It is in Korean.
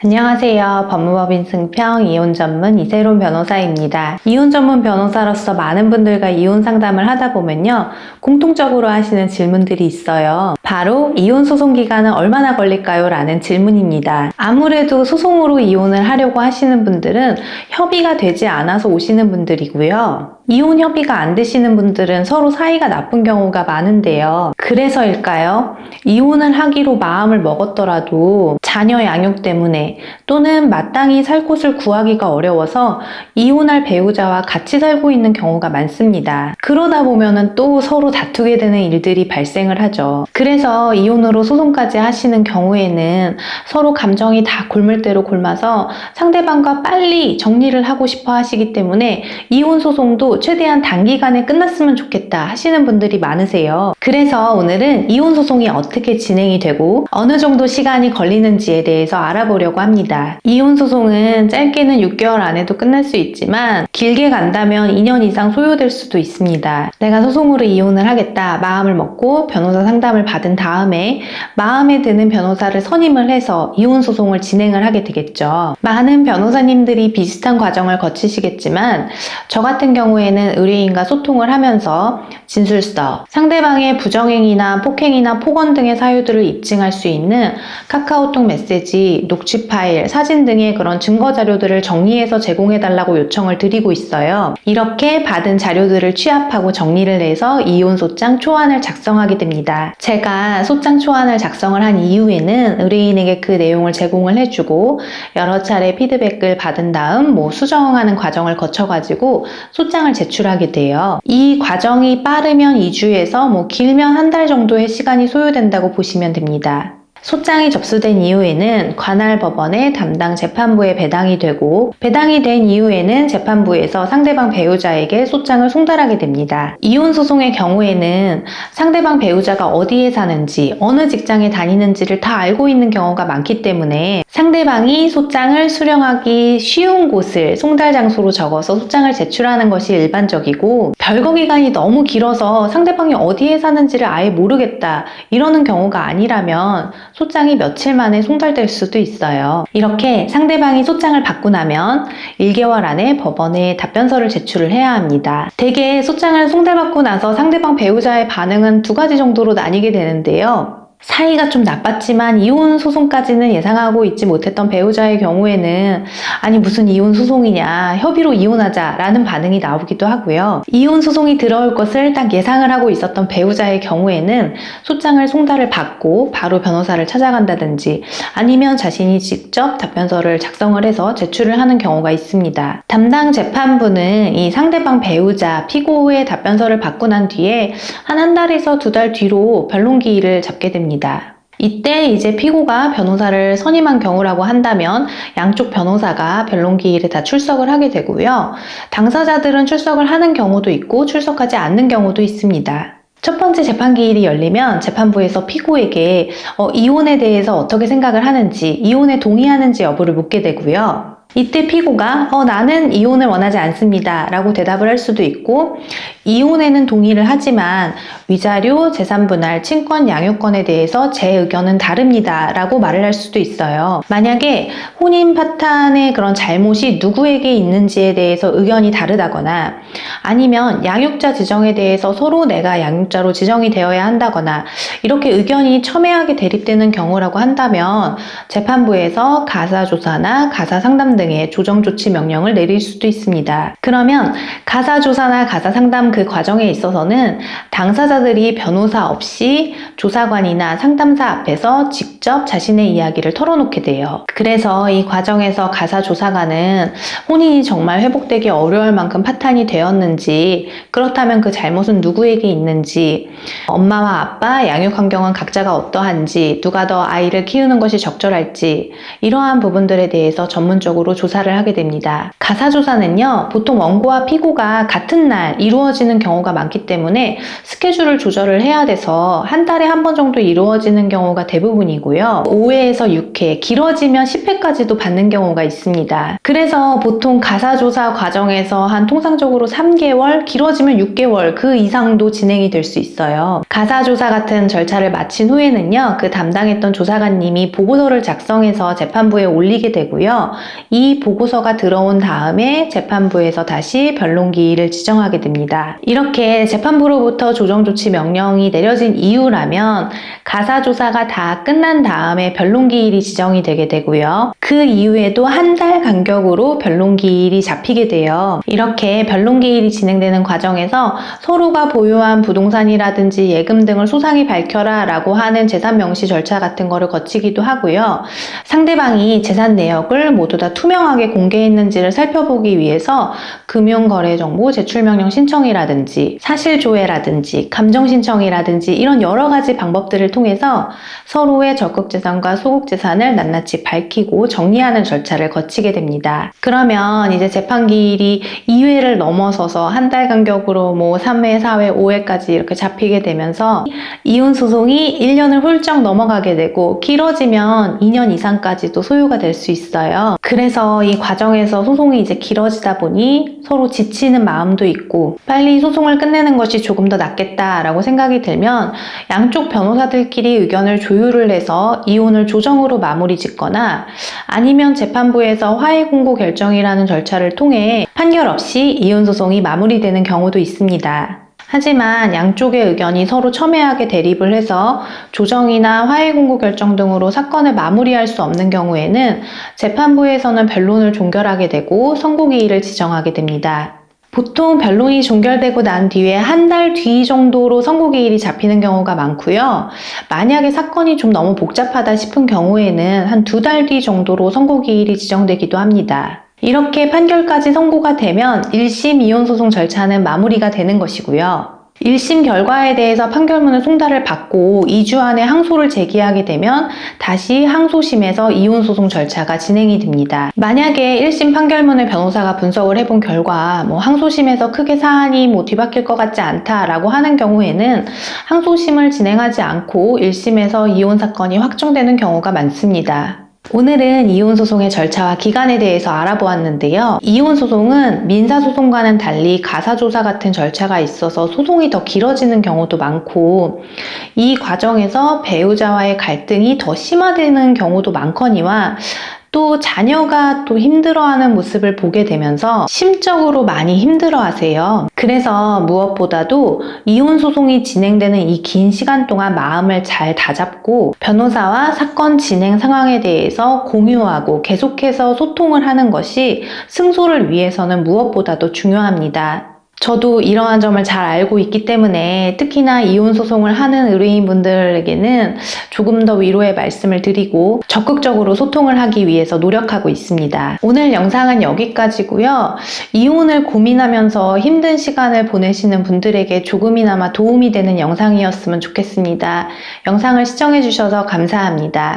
안녕하세요. 법무법인 승평 이혼 전문 이세론 변호사입니다. 이혼 전문 변호사로서 많은 분들과 이혼 상담을 하다 보면요, 공통적으로 하시는 질문들이 있어요. 바로 이혼 소송 기간은 얼마나 걸릴까요? 라는 질문입니다. 아무래도 소송으로 이혼을 하려고 하시는 분들은 협의가 되지 않아서 오시는 분들이고요. 이혼 협의가 안 되시는 분들은 서로 사이가 나쁜 경우가 많은데요. 그래서일까요? 이혼을 하기로 마음을 먹었더라도 자녀 양육 때문에 또는 마땅히 살 곳을 구하기가 어려워서 이혼할 배우자와 같이 살고 있는 경우가 많습니다. 그러다 보면은 또 서로 다투게 되는 일들이 발생을 하죠. 그래서 이혼으로 소송까지 하시는 경우에는 서로 감정이 다 골물대로 골마서 상대방과 빨리 정리를 하고 싶어 하시기 때문에 이혼 소송도 최대한 단기간에 끝났으면 좋겠다 하시는 분들이 많으세요. 그래서 오늘은 이혼 소송이 어떻게 진행이 되고 어느 정도 시간이 걸리는지에 대해서 알아보려고 합니다. 이혼 소송은 짧게는 6개월 안에도 끝날 수 있지만 길게 간다면 2년 이상 소요될 수도 있습니다. 내가 소송으로 이혼을 하겠다 마음을 먹고 변호사 상담을 받은 다음에 마음에 드는 변호사를 선임을 해서 이혼 소송을 진행을 하게 되겠죠. 많은 변호사님들이 비슷한 과정을 거치시겠지만 저 같은 경우에는 의뢰인과 소통을 하면서 진술서, 상대방의 부정행위나 폭행이나 폭언 등의 사유들을 입증할 수 있는 카카오톡 메시지, 녹취 파일, 사진 등의 그런 증거 자료들을 정리해서 제공해달라고 요청을 드리고 있어요. 이렇게 받은 자료들을 취합하고 정리를 해서 이혼 소장 초안을 작성하게 됩니다. 제가 소장 초안을 작성을 한 이후에는 의뢰인에게 그 내용을 제공을 해주고 여러 차례 피드백을 받은 다음 수정하는 과정을 거쳐가지고 소장을 제출하게 돼요. 이 과정이 빠르면 2주에서 길면 한 달 정도의 시간이 소요된다고 보시면 됩니다. 소장이 접수된 이후에는 관할 법원의 담당 재판부에 배당이 되고 배당이 된 이후에는 재판부에서 상대방 배우자에게 소장을 송달하게 됩니다. 이혼 소송의 경우에는 상대방 배우자가 어디에 사는지 어느 직장에 다니는지를 다 알고 있는 경우가 많기 때문에 상대방이 소장을 수령하기 쉬운 곳을 송달 장소로 적어서 소장을 제출하는 것이 일반적이고 별거 기간이 너무 길어서 상대방이 어디에 사는지를 아예 모르겠다 이러는 경우가 아니라면 소장이 며칠 만에 송달될 수도 있어요. 이렇게 상대방이 소장을 받고 나면 1개월 안에 법원에 답변서를 제출을 해야 합니다. 대개 소장을 송달받고 나서 상대방 배우자의 반응은 두 가지 정도로 나뉘게 되는데요. 사이가 좀 나빴지만 이혼 소송까지는 예상하고 있지 못했던 배우자의 경우에는 아니 무슨 이혼 소송이냐 협의로 이혼하자 라는 반응이 나오기도 하고요. 이혼 소송이 들어올 것을 딱 예상을 하고 있었던 배우자의 경우에는 소장을 송달을 받고 바로 변호사를 찾아간다든지 아니면 자신이 직접 답변서를 작성을 해서 제출을 하는 경우가 있습니다. 담당 재판부는 이 상대방 배우자 피고의 답변서를 받고 난 뒤에 한 달에서 2달 뒤로 변론기일을 잡게 됩니다. 이때 이제 피고가 변호사를 선임한 경우라고 한다면 양쪽 변호사가 변론기일에 다 출석을 하게 되고요. 당사자들은 출석을 하는 경우도 있고 출석하지 않는 경우도 있습니다. 첫 번째 재판기일이 열리면 재판부에서 피고에게 이혼에 대해서 어떻게 생각을 하는지, 이혼에 동의하는지 여부를 묻게 되고요. 이때 피고가 나는 이혼을 원하지 않습니다 라고 대답을 할 수도 있고 이혼에는 동의를 하지만 위자료, 재산분할, 친권, 양육권에 대해서 제 의견은 다릅니다 라고 말을 할 수도 있어요. 만약에 혼인 파탄의 그런 잘못이 누구에게 있는지에 대해서 의견이 다르다거나 아니면 양육자 지정에 대해서 서로 내가 양육자로 지정이 되어야 한다거나 이렇게 의견이 첨예하게 대립되는 경우라고 한다면 재판부에서 가사조사나 가사상담 등의 조정조치 명령을 내릴 수도 있습니다. 그러면 가사조사나 가사상담 그 과정에 있어서는 당사자들이 변호사 없이 조사관이나 상담사 앞에서 직접 자신의 이야기를 털어놓게 돼요. 그래서 이 과정에서 가사조사관은 혼인이 정말 회복되기 어려울 만큼 파탄이 되었는지 그렇다면 그 잘못은 누구에게 있는지 엄마와 아빠 양육 환경은 각자가 어떠한지 누가 더 아이를 키우는 것이 적절할지 이러한 부분들에 대해서 전문적으로 정상적으로 조사를 하게 됩니다. 가사조사는요, 보통 원고와 피고가 같은 날 이루어지는 경우가 많기 때문에 스케줄을 조절을 해야 돼서 한 달에 한 번 정도 이루어지는 경우가 대부분이고요. 5회에서 6회, 길어지면 10회까지도 받는 경우가 있습니다. 그래서 보통 가사조사 과정에서 한 통상적으로 3개월, 길어지면 6개월 그 이상도 진행이 될 수 있어요. 가사조사 같은 절차를 마친 후에는요, 그 담당했던 조사관님이 보고서를 작성해서 재판부에 올리게 되고요. 이 보고서가 들어온 다음에 재판부에서 다시 변론기일을 지정하게 됩니다. 이렇게 재판부로부터 조정조치 명령이 내려진 이후라면 가사조사가 다 끝난 다음에 변론기일이 지정이 되게 되고요. 그 이후에도 한 달 간격으로 변론기일이 잡히게 돼요. 이렇게 변론기일이 진행되는 과정에서 서로가 보유한 부동산이라든지 예금 등을 소상히 밝혀라 라고 하는 재산 명시 절차 같은 거를 거치기도 하고요. 상대방이 재산 내역을 모두 다 투명하게 공개했는지를 살펴보기 위해서 금융거래정보 제출명령 신청이라든지 사실조회라든지 감정신청이라든지 이런 여러 가지 방법들을 통해서 서로의 적극재산과 소극재산을 낱낱이 밝히고 정리하는 절차를 거치게 됩니다. 그러면 이제 재판기일이 2회를 넘어서서 한 달 간격으로 3회, 4회, 5회까지 이렇게 잡히게 되면서 이혼 소송이 1년을 훌쩍 넘어가게 되고 길어지면 2년 이상까지도 소요가 될 수 있어요. 그래서 이 과정에서 소송이 이제 길어지다 보니 서로 지치는 마음도 있고 빨리 소송을 끝내는 것이 조금 더 낫겠다라고 생각이 들면 양쪽 변호사들끼리 의견을 조율을 해서 이혼을 조정으로 마무리 짓거나 아니면 재판부에서 화해 공고 결정이라는 절차를 통해 판결 없이 이혼 소송이 마무리되는 경우도 있습니다. 하지만 양쪽의 의견이 서로 첨예하게 대립을 해서 조정이나 화해 공고 결정 등으로 사건을 마무리할 수 없는 경우에는 재판부에서는 변론을 종결하게 되고 선고기일을 지정하게 됩니다. 보통 변론이 종결되고 난 뒤에 한 달 뒤 정도로 선고기일이 잡히는 경우가 많고요. 만약에 사건이 좀 너무 복잡하다 싶은 경우에는 한 2달 뒤 정도로 선고기일이 지정되기도 합니다. 이렇게 판결까지 선고가 되면 1심 이혼소송 절차는 마무리가 되는 것이고요. 1심 결과에 대해서 판결문을 송달을 받고 2주 안에 항소를 제기하게 되면 다시 항소심에서 이혼소송 절차가 진행이 됩니다. 만약에 1심 판결문을 변호사가 분석을 해본 결과 항소심에서 크게 사안이 뒤바뀔 것 같지 않다라고 하는 경우에는 항소심을 진행하지 않고 1심에서 이혼 사건이 확정되는 경우가 많습니다. 오늘은 이혼소송의 절차와 기간에 대해서 알아보았는데요. 이혼소송은 민사소송과는 달리 가사조사 같은 절차가 있어서 소송이 더 길어지는 경우도 많고 이 과정에서 배우자와의 갈등이 더 심화되는 경우도 많거니와 또 자녀가 또 힘들어하는 모습을 보게 되면서 심적으로 많이 힘들어하세요. 그래서 무엇보다도 이혼 소송이 진행되는 이 긴 시간 동안 마음을 잘 다잡고 변호사와 사건 진행 상황에 대해서 공유하고 계속해서 소통을 하는 것이 승소를 위해서는 무엇보다도 중요합니다. 저도 이러한 점을 잘 알고 있기 때문에 특히나 이혼 소송을 하는 의뢰인분들에게는 조금 더 위로의 말씀을 드리고 적극적으로 소통을 하기 위해서 노력하고 있습니다. 오늘 영상은 여기까지고요. 이혼을 고민하면서 힘든 시간을 보내시는 분들에게 조금이나마 도움이 되는 영상이었으면 좋겠습니다. 영상을 시청해 주셔서 감사합니다.